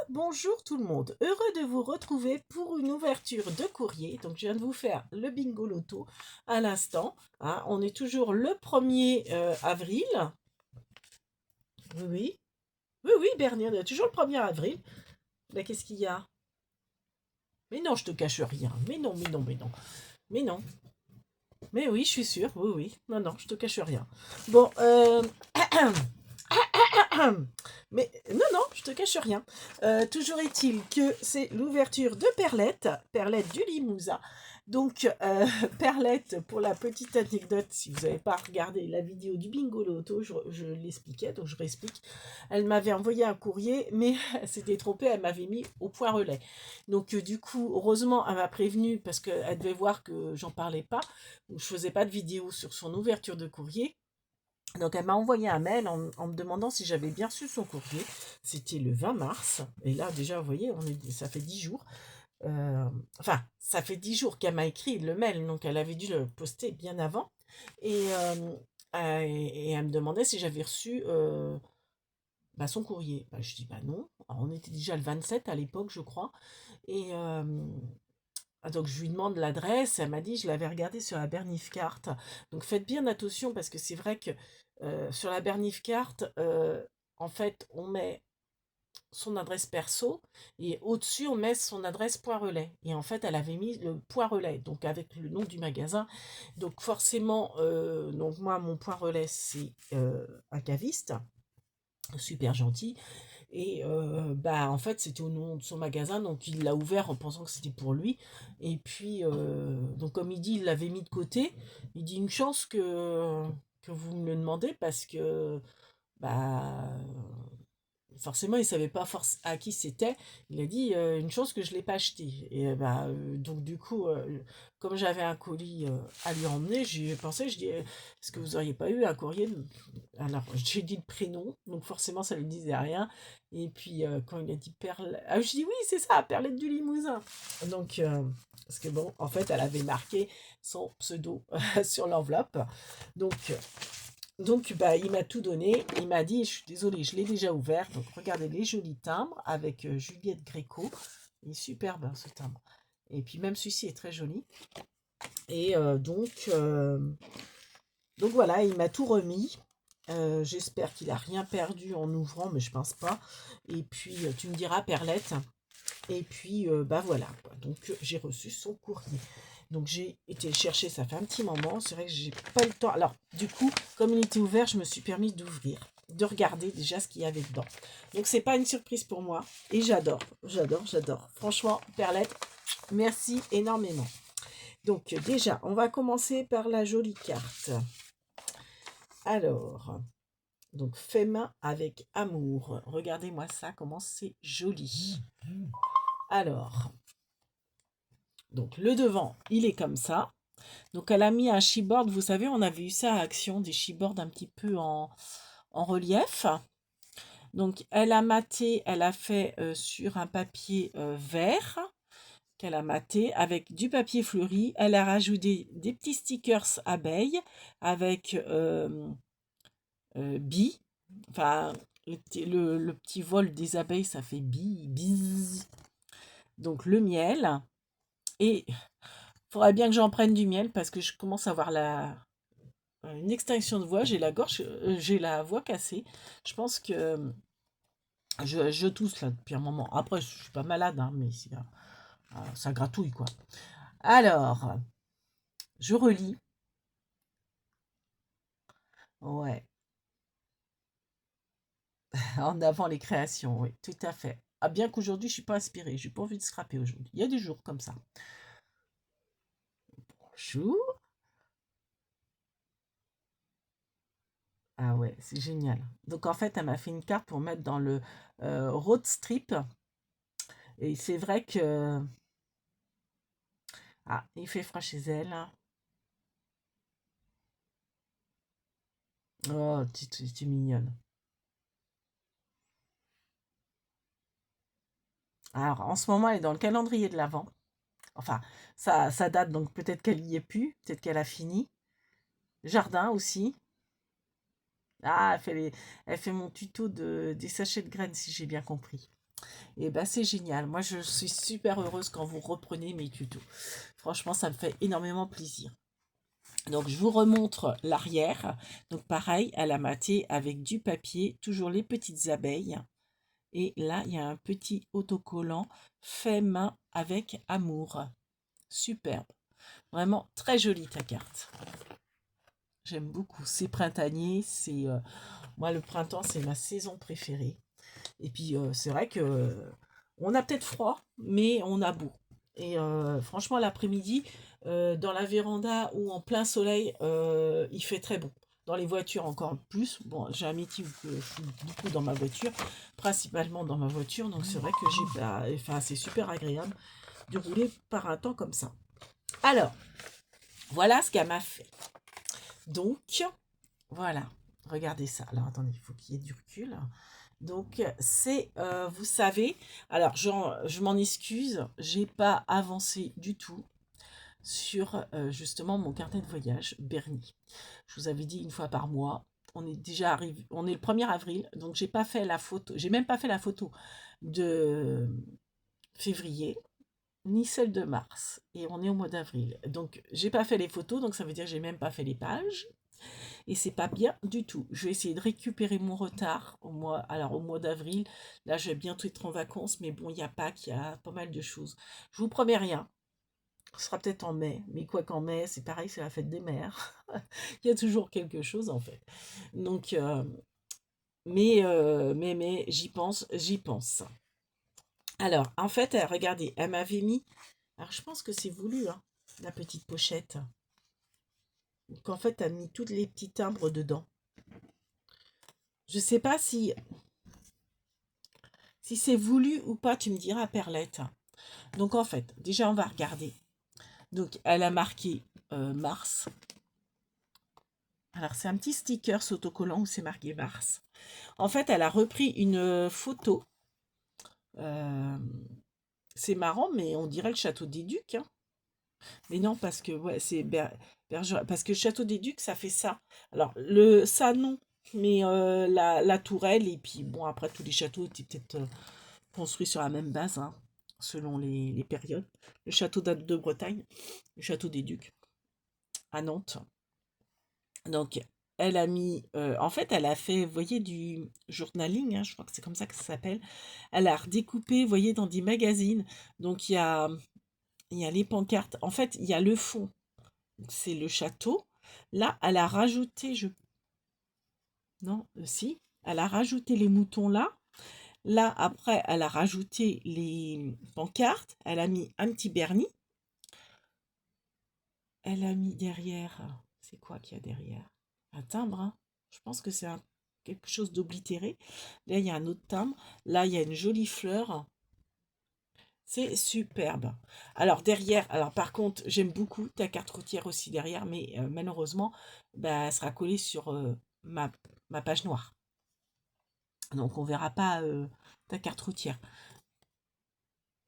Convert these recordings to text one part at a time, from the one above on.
Bonjour tout le monde, heureux de vous retrouver pour une ouverture de courrier. Donc je viens de vous faire le bingo loto à l'instant, hein. On est toujours le 1er avril. Oui, oui, oui, oui, Bernie, on est toujours le 1er avril. Mais qu'est-ce qu'il y a? Mais non, je te cache rien. Mais non, mais non, mais non. Mais non. Mais oui, je suis sûre. Oui, oui. Non, non, je te cache rien. Bon, mais non, non, je te cache rien. Toujours est-il que c'est l'ouverture de Perlette, Perlette du Limousin. Donc, Perlette, pour la petite anecdote, si vous n'avez pas regardé la vidéo du Bingo Loto, je l'expliquais, donc je réexplique. Elle m'avait envoyé un courrier, mais elle s'était trompée, elle m'avait mis au point relais. Donc, du coup, heureusement, elle m'a prévenue parce qu'elle devait voir que j'en parlais pas, ou je faisais pas de vidéo sur son ouverture de courrier. Donc elle m'a envoyé un mail en me demandant si j'avais bien reçu son courrier. C'était le 20 mars. Et là, déjà, vous voyez, ça fait 10 jours. Enfin, ça fait 10 jours qu'elle m'a écrit le mail, donc elle avait dû le poster bien avant. Et elle me demandait si j'avais reçu son courrier. Je dis bah non. Alors, on était déjà le 27 à l'époque, je crois. Et donc je lui demande l'adresse, elle m'a dit je l'avais regardé sur la Bernifcarte. Donc faites bien attention parce que c'est vrai que sur la Bernifcarte, en fait, on met son adresse perso et au-dessus on met son adresse point relais. Et en fait, elle avait mis le point relais, donc avec le nom du magasin. Donc forcément, donc moi mon point relais c'est un caviste, super gentil. Et en fait, c'était au nom de son magasin, donc il l'a ouvert en pensant que c'était pour lui. Et puis, donc comme il dit, il l'avait mis de côté. Il dit une chance que vous me le demandez parce que bah, forcément, il savait pas à qui c'était. Il a dit une chance que je l'ai pas acheté. Et donc du coup, comme j'avais un colis à lui emmener, j'y ai pensé. Je dis, est-ce que vous auriez pas eu un courrier Alors j'ai dit le prénom, donc forcément ça lui disait rien. Et puis quand il a dit Perle, ah je dis oui c'est ça, Perlette du Limousin. Donc parce que bon, en fait, elle avait marqué son pseudo sur l'enveloppe. Donc il m'a tout donné. Il m'a dit, je suis désolée, je l'ai déjà ouvert. Donc, regardez les jolis timbres avec Juliette Gréco. Il est superbe, hein, ce timbre. Et puis, même celui-ci est très joli. Et donc voilà, il m'a tout remis. J'espère qu'il n'a rien perdu en ouvrant, mais je pense pas. Et puis, tu me diras, Perlette. Et puis, voilà, quoi. Donc, j'ai reçu son courrier. Donc, j'ai été le chercher, ça fait un petit moment. C'est vrai que j'ai pas eu le temps. Alors, du coup, comme il était ouvert, je me suis permis d'ouvrir, de regarder déjà ce qu'il y avait dedans. Donc, c'est pas une surprise pour moi. Et j'adore, j'adore, j'adore. Franchement, Perlette, merci énormément. Donc, déjà, on va commencer par la jolie carte. Alors, donc, fais main avec amour. Regardez-moi ça, comment c'est joli. Alors, donc le devant, il est comme ça. Donc elle a mis un chipboard, vous savez, on avait eu ça à Action, des chipboards un petit peu en relief. Donc elle a maté, elle a fait sur un papier vert qu'elle a maté avec du papier fleuri. Elle a rajouté des petits stickers abeilles avec bi. Enfin, le petit vol des abeilles, ça fait bi, bis. Donc le miel. Et faudrait bien que j'en prenne du miel parce que je commence à avoir une extinction de voix. J'ai la voix cassée. Je pense que je tousse là depuis un moment. Après, je suis pas malade, hein, mais ça gratouille quoi. Alors, je relis. Ouais, en avant les créations, oui, tout à fait. Ah, bien qu'aujourd'hui, je suis pas inspirée. J'ai pas envie de scraper aujourd'hui. Il y a des jours comme ça. Bonjour. Ah ouais, c'est génial. Donc en fait, elle m'a fait une carte pour mettre dans le road strip. Et c'est vrai que ah, il fait froid chez elle. Oh, tu es mignonne. Alors, en ce moment, elle est dans le calendrier de l'Avent. Enfin, ça date, donc peut-être qu'elle y est plus, peut-être qu'elle a fini. Jardin aussi. Ah, elle fait mon tuto des sachets de graines, si j'ai bien compris. Et ben c'est génial. Moi, je suis super heureuse quand vous reprenez mes tutos. Franchement, ça me fait énormément plaisir. Donc, je vous remontre l'arrière. Donc, pareil, à la mâter avec du papier, toujours les petites abeilles. Et là, il y a un petit autocollant fait main avec amour. Superbe. Vraiment très jolie ta carte. J'aime beaucoup. C'est printanier. Moi, le printemps, c'est ma saison préférée. Et puis, c'est vrai que on a peut-être froid, mais on a beau. Et franchement, l'après-midi, dans la véranda ou en plein soleil, il fait très bon. Dans les voitures encore plus. Bon, j'ai un métier où je suis beaucoup dans ma voiture, principalement dans ma voiture. Donc c'est vrai que enfin, c'est super agréable de rouler par un temps comme ça. Alors, voilà ce qu'elle m'a fait. Donc, voilà. Regardez ça. Alors, attendez, il faut qu'il y ait du recul. Donc, vous savez, alors je m'en excuse, j'ai pas avancé du tout sur justement mon carnet de voyage Bernie. Je vous avais dit une fois par mois. On est déjà arrivé, on est le 1er avril, donc j'ai pas fait la photo, j'ai même pas fait la photo de février, ni celle de mars. Et on est au mois d'avril. Donc j'ai pas fait les photos, donc ça veut dire que j'ai même pas fait les pages. Et c'est pas bien du tout. Je vais essayer de récupérer mon retard au mois d'avril. Là, je vais bientôt être en vacances, mais bon, il y a Pâques, il y a pas mal de choses. Je vous promets rien. Ce sera peut-être en mai, mais quoi qu'en mai, c'est pareil, c'est la fête des mères. Il y a toujours quelque chose en fait. Donc, mais j'y pense, j'y pense. Alors, en fait, regardez, elle m'avait mis. Alors, je pense que c'est voulu, hein, la petite pochette. Donc, en fait, elle a mis toutes les petits timbres dedans. Je sais pas si c'est voulu ou pas, tu me diras, Perlette. Donc en fait, déjà on va regarder. Donc elle a marqué mars. Alors c'est un petit sticker autocollant où c'est marqué mars. En fait, elle a repris une photo. Euh, c'est marrant, mais on dirait le château des Ducs, hein. Mais non, parce que ouais, parce que le château des Ducs, ça fait ça. Alors ça non, mais la tourelle et puis bon après tous les châteaux étaient peut-être construits sur la même base, hein, selon les périodes. Le château de Bretagne, le château des Ducs, à Nantes. Donc, elle a mis, en fait, elle a fait, vous voyez, du journaling, hein, je crois que c'est comme ça que ça s'appelle. Elle a redécoupé, vous voyez, dans des magazines. Donc, il y a les pancartes. En fait, il y a le fond, c'est le château. Là, elle a rajouté, non, si, elle a rajouté les moutons là. Là, après, elle a rajouté les pancartes. Elle a mis un petit vernis. Elle a mis derrière. C'est quoi qu'il y a derrière? Un timbre, hein. Je pense que c'est quelque chose d'oblitéré. Là, il y a un autre timbre. Là, il y a une jolie fleur. C'est superbe. Alors derrière, alors par contre, j'aime beaucoup ta carte routière aussi derrière, mais malheureusement, bah, elle sera collée sur ma page noire. Donc on verra pas ta carte routière.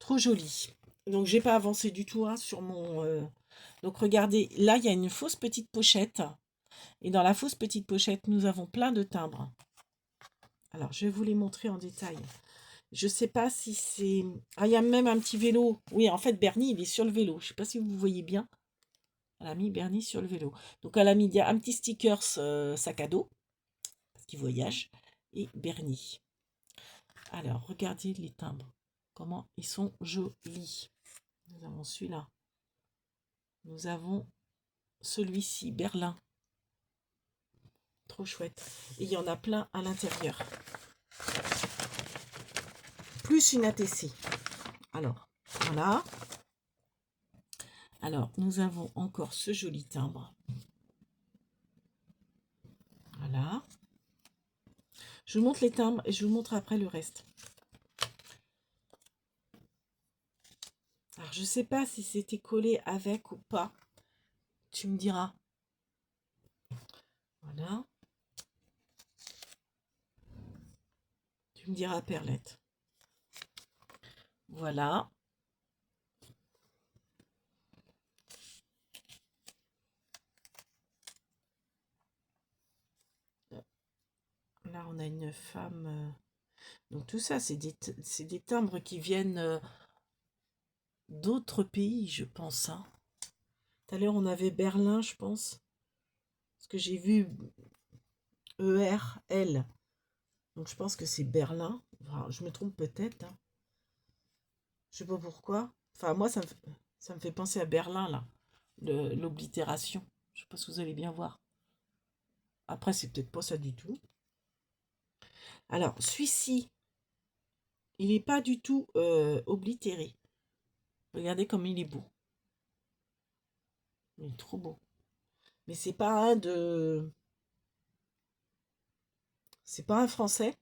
Trop jolie. Donc j'ai pas avancé du tout, hein, sur mon. Donc regardez, là il y a une fausse petite pochette. Et dans la fausse petite pochette, nous avons plein de timbres. Alors je vais vous les montrer en détail. Je sais pas si c'est. Ah, il y a même un petit vélo. Oui, en fait, Bernie, il est sur le vélo. Je sais pas si vous voyez bien. Elle a mis Bernie sur le vélo. Donc elle a mis un petit sticker sac à dos, parce qu'il voyage. Et Bernie. Alors, regardez les timbres. Comment ils sont jolis. Nous avons celui-là. Nous avons celui-ci, Berlin. Trop chouette. Et il y en a plein à l'intérieur. Plus une ATC. Alors, voilà. Alors, nous avons encore ce joli timbre. Voilà. Je vous montre les timbres et je vous montre après le reste. Alors, je ne sais pas si c'était collé avec ou pas. Tu me diras. Voilà. Tu me diras, Perlette. Voilà. Là, on a une femme. Donc tout ça, c'est des timbres qui viennent d'autres pays, je pense. Hein. Tout à l'heure, on avait Berlin, je pense. Parce que j'ai vu ERL. Donc je pense que c'est Berlin. Enfin, je me trompe peut-être. Hein. Je sais pas pourquoi. Enfin, moi, ça me fait penser à Berlin, là. L'oblitération. Je sais pas si vous allez bien voir. Après, c'est peut-être pas ça du tout. Alors, celui-ci, il n'est pas du tout oblitéré. Regardez comme il est beau. Il est trop beau. Mais c'est pas un de... C'est pas un français.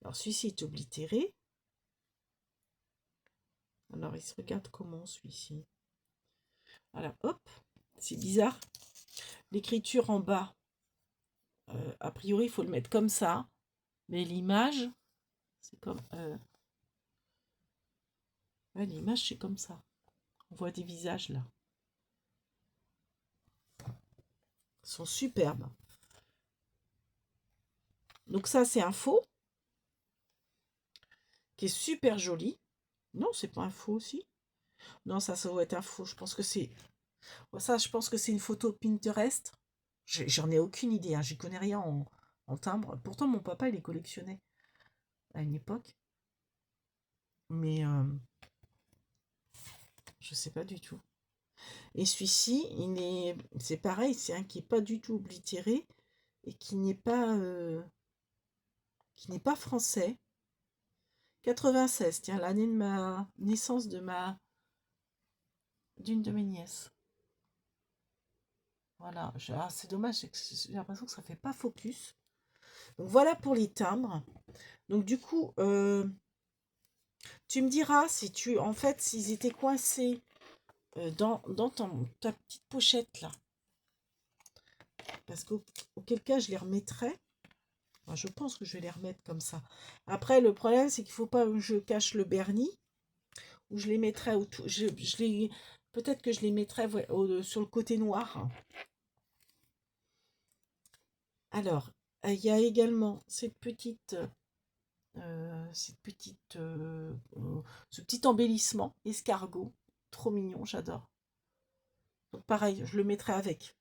Alors, celui-ci est oblitéré. Alors, il se regarde comment, celui-ci? Voilà, hop. C'est bizarre. L'écriture en bas, a priori, il faut le mettre comme ça. Mais l'image, c'est comme... ouais, l'image, c'est comme ça. On voit des visages, là. Ils sont superbes. Donc ça, c'est un faux, qui est super joli. Non, c'est pas un faux aussi. Non, ça doit être un faux. Je pense que c'est... Ça, je pense que c'est une photo Pinterest. J'en ai aucune idée, hein. J'y connais rien en timbre. Pourtant, mon papa, il les collectionnait à une époque. Mais je sais pas du tout. Et celui-ci, c'est pareil, c'est un qui n'est pas du tout oblitéré et qui n'est pas français. 96, tiens, l'année de ma naissance d'une de mes nièces. Voilà, c'est dommage, j'ai l'impression que ça ne fait pas focus. Donc voilà pour les timbres. Donc du coup, tu me diras si en fait, s'ils étaient coincés dans ta petite pochette là. Parce qu'auquel cas, je les remettrai. Enfin, je pense que je vais les remettre comme ça. Après, le problème, c'est qu'il ne faut pas que je cache le vernis. Ou je les mettrai autour. Peut-être que je les mettrai sur le côté noir. Alors, il y a également ce petit embellissement escargot, trop mignon, j'adore. Donc pareil, je le mettrai avec.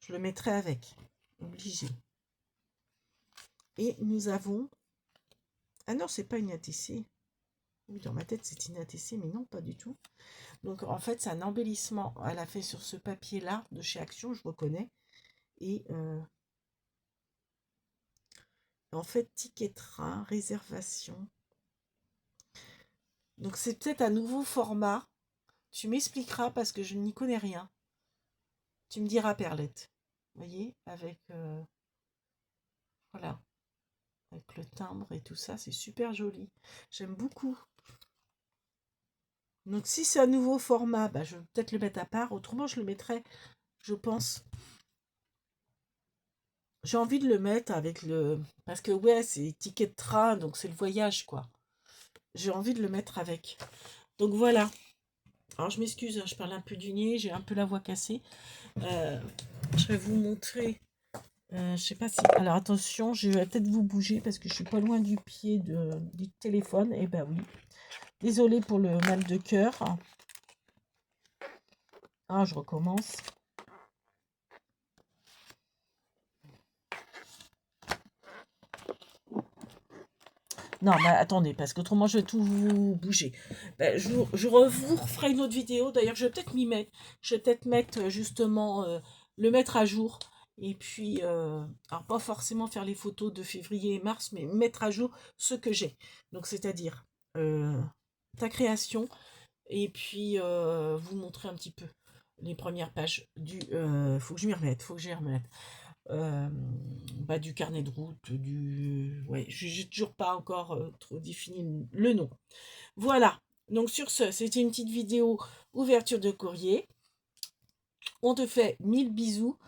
Je le mettrai avec, obligé. Et nous avons... Ah non, c'est pas une ATC. Oui, dans ma tête, c'est une ATC, mais non, pas du tout. Donc en fait, c'est un embellissement. Elle a fait sur ce papier-là, de chez Action, je reconnais. Et en fait, ticket train, réservation. Donc c'est peut-être un nouveau format. Tu m'expliqueras parce que je n'y connais rien. Tu me diras, Perlette. Vous voyez, voilà, avec le timbre et tout ça, c'est super joli. J'aime beaucoup. Donc si c'est un nouveau format, bah, je vais peut-être le mettre à part. Autrement, je le mettrai, je pense. J'ai envie de le mettre avec le... Parce que ouais, c'est ticket de train, donc c'est le voyage, quoi. J'ai envie de le mettre avec. Donc voilà. Alors je m'excuse, hein, je parle un peu du nez, j'ai un peu la voix cassée. Je vais vous montrer. Je sais pas si... Alors attention, je vais peut-être vous bouger parce que je suis pas loin du pied du téléphone. Eh ben oui. Désolée pour le mal de cœur. Ah, je recommence. Non, bah attendez, parce qu'autrement je vais tout vous bouger. Ben, vous referai une autre vidéo. D'ailleurs, je vais peut-être m'y mettre. Je vais peut-être mettre justement le mettre à jour. Et puis, alors pas forcément faire les photos de février et mars, mais mettre à jour ce que j'ai. Donc, c'est-à-dire ta création. Et puis, vous montrer un petit peu les premières pages du... faut que je m'y remette, faut que j'y remette. Du carnet de route, ouais, j'ai toujours pas encore trop défini le nom. Voilà, donc sur ce, c'était une petite vidéo ouverture de courrier. On te fait 1000 bisous,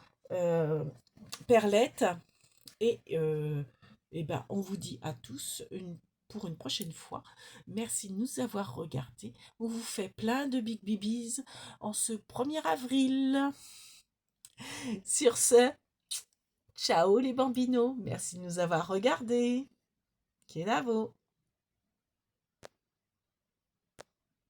Perlette, et ben, on vous dit à tous pour une prochaine fois. Merci de nous avoir regardés. On vous fait plein de big bibis en ce 1er avril. Sur ce, ciao les bambinos, merci de nous avoir regardés. Kenavo.